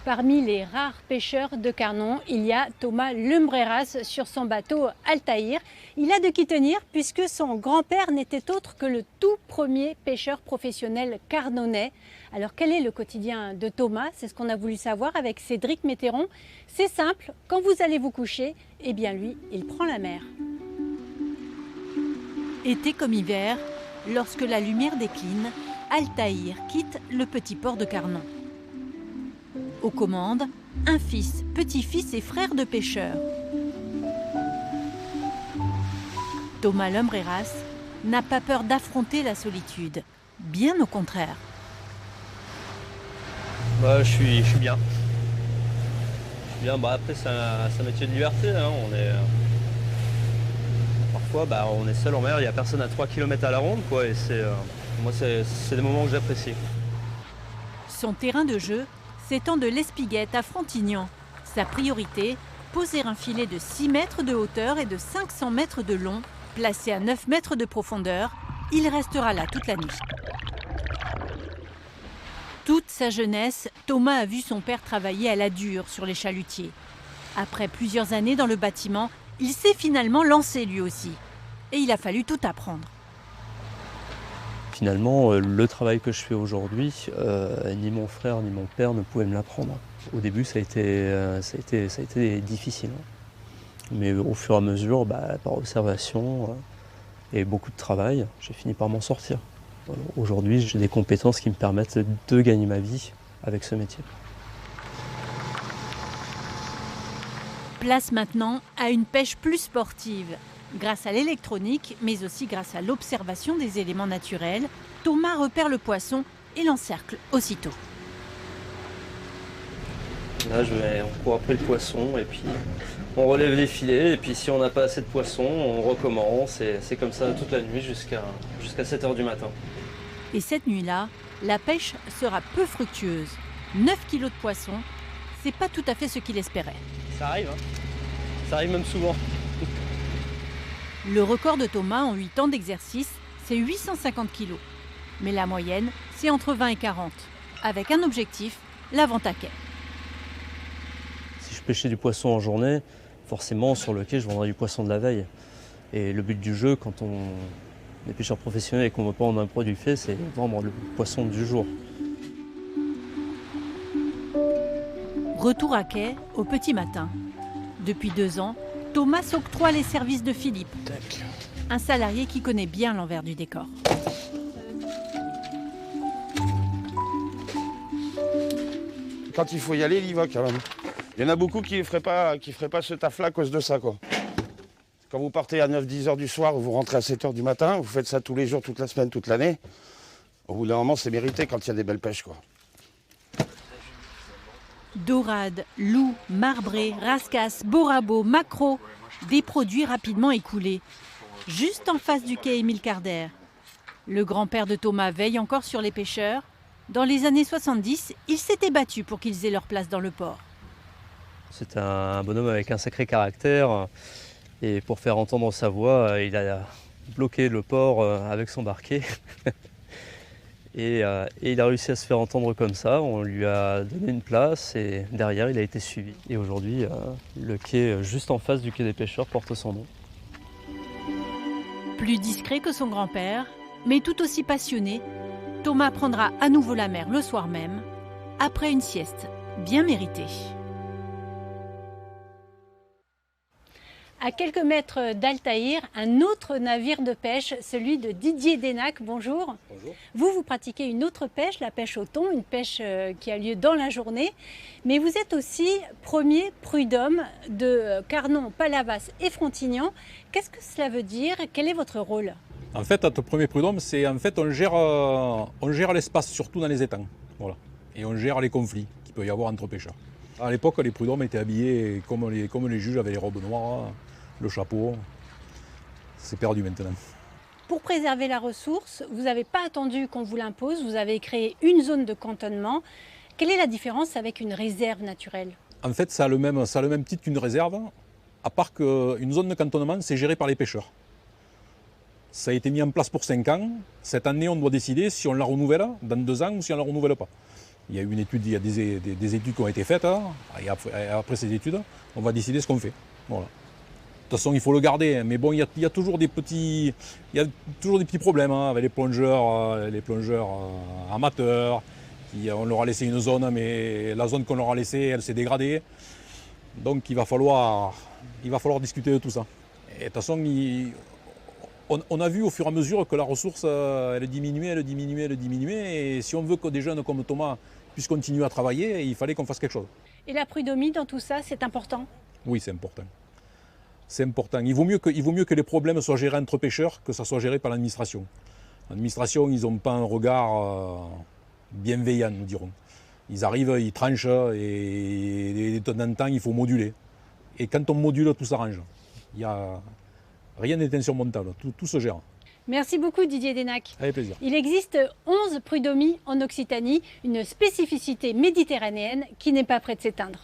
Parmi les rares pêcheurs de Carnon, il y a Thomas Lumbreras sur son bateau Altaïr. Il a de qui tenir puisque son grand-père n'était autre que le tout premier pêcheur professionnel carnonnais. Alors quel est le quotidien de Thomas? C'est ce qu'on a voulu savoir avec Cédric Météron. C'est simple, quand vous allez vous coucher, eh bien lui, il prend la mer. Été comme hiver, lorsque la lumière décline, Altaïr quitte le petit port de Carnon. Aux commandes, un fils, petit-fils et frère de pêcheurs. Thomas Lumbreras n'a pas peur d'affronter la solitude, bien au contraire. Je suis bien. Après, c'est un métier de liberté. Hein. Parfois, on est seul en mer, il n'y a personne à 3 km à la ronde. Quoi, et moi, c'est des moments que j'apprécie. Son terrain de jeu s'étend de l'Espiguette à Frontignan. Sa priorité, poser un filet de 6 mètres de hauteur et de 500 mètres de long, placé à 9 mètres de profondeur. Il restera là toute la nuit. Toute sa jeunesse, Thomas a vu son père travailler à la dure sur les chalutiers. Après plusieurs années dans le bâtiment, il s'est finalement lancé lui aussi. Et il a fallu tout apprendre. Finalement, le travail que je fais aujourd'hui, ni mon frère ni mon père ne pouvaient me l'apprendre. Au début, ça a été difficile. Mais au fur et à mesure, par observation et beaucoup de travail, j'ai fini par m'en sortir. Aujourd'hui, j'ai des compétences qui me permettent de gagner ma vie avec ce métier. Place maintenant à une pêche plus sportive. Grâce à l'électronique, mais aussi grâce à l'observation des éléments naturels, Thomas repère le poisson et l'encercle aussitôt. Là, on court après le poisson et puis on relève les filets. Et puis si on n'a pas assez de poisson, on recommence. Et c'est comme ça toute la nuit jusqu'à 7 h du matin. Et cette nuit-là, la pêche sera peu fructueuse. 9 kilos de poisson, c'est pas tout à fait ce qu'il espérait. Ça arrive, hein. Ça arrive même souvent. Le record de Thomas en 8 ans d'exercice, c'est 850 kilos. Mais la moyenne, c'est entre 20 et 40. Avec un objectif, la vente à quai. Si je pêchais du poisson en journée, forcément sur le quai, je vendrais du poisson de la veille. Et le but du jeu, quand on est pêcheur professionnel et qu'on veut pas vendre un produit fait, c'est vendre le poisson du jour. Retour à quai au petit matin. Depuis 2 ans, Thomas s'octroie les services de Philippe, un salarié qui connaît bien l'envers du décor. Quand il faut y aller, il y va quand même. Il y en a beaucoup qui ne feraient pas ce taf-là à cause de ça, quoi. Quand vous partez à 9-10 heures du soir ou vous rentrez à 7 heures du matin, vous faites ça tous les jours, toute la semaine, toute l'année. Au bout d'un moment, c'est mérité quand il y a des belles pêches, quoi. Dorade, loup, marbré, rascasse, borabo, maquereau, des produits rapidement écoulés. Juste en face du quai Émile Carder. Le grand-père de Thomas veille encore sur les pêcheurs. Dans les années 70, il s'était battu pour qu'ils aient leur place dans le port. C'est un bonhomme avec un sacré caractère. Et pour faire entendre sa voix, il a bloqué le port avec son barquet. Et il a réussi à se faire entendre comme ça. On lui a donné une place et derrière, il a été suivi. Et aujourd'hui, le quai juste en face du quai des pêcheurs porte son nom. Plus discret que son grand-père, mais tout aussi passionné, Thomas prendra à nouveau la mer le soir même, après une sieste bien méritée. À quelques mètres d'Altaïr, un autre navire de pêche, celui de Didier Denac. Bonjour. Bonjour. Vous pratiquez une autre pêche, la pêche au thon, une pêche qui a lieu dans la journée. Mais vous êtes aussi premier prud'homme de Carnon, Palavas et Frontignan. Qu'est-ce que cela veut dire? Quel est votre rôle? En fait, être premier prud'homme, c'est on gère l'espace, surtout dans les étangs. Voilà. Et on gère les conflits qu'il peut y avoir entre pêcheurs. À l'époque, les prud'hommes étaient habillés comme les juges, avec les robes noires, le chapeau. C'est perdu maintenant. Pour préserver la ressource, vous n'avez pas attendu qu'on vous l'impose, vous avez créé une zone de cantonnement. Quelle est la différence avec une réserve naturelle? En fait, ça a le même titre qu'une réserve, à part qu'une zone de cantonnement, c'est géré par les pêcheurs. Ça a été mis en place pour 5 ans. Cette année, on doit décider si on la renouvelle dans 2 ans ou si on ne la renouvelle pas. Il y a une étude, il y a des études qui ont été faites, hein, et après ces études, on va décider ce qu'on fait. Voilà. De toute façon, il faut le garder, hein, mais bon, il y a toujours des petits problèmes hein, avec les plongeurs amateurs. On leur a laissé une zone, mais la zone qu'on leur a laissée, elle s'est dégradée. Donc il va falloir discuter de tout ça. Et de toute façon, on a vu au fur et à mesure que la ressource, elle diminuait. Et si on veut que des jeunes comme Thomas puissent continuer à travailler, il fallait qu'on fasse quelque chose. Et la prud'homie dans tout ça, c'est important? Oui, c'est important. C'est important. Il vaut mieux que les problèmes soient gérés entre pêcheurs que ça soit géré par l'administration. L'administration, ils n'ont pas un regard bienveillant, nous dirons. Ils arrivent, ils tranchent et de temps en temps, il faut moduler. Et quand on module, tout s'arrange. Rien n'est insurmontable, tout se gère. Merci beaucoup Didier Denac. Avec plaisir. Il existe 11 prud'homies en Occitanie, une spécificité méditerranéenne qui n'est pas près de s'éteindre.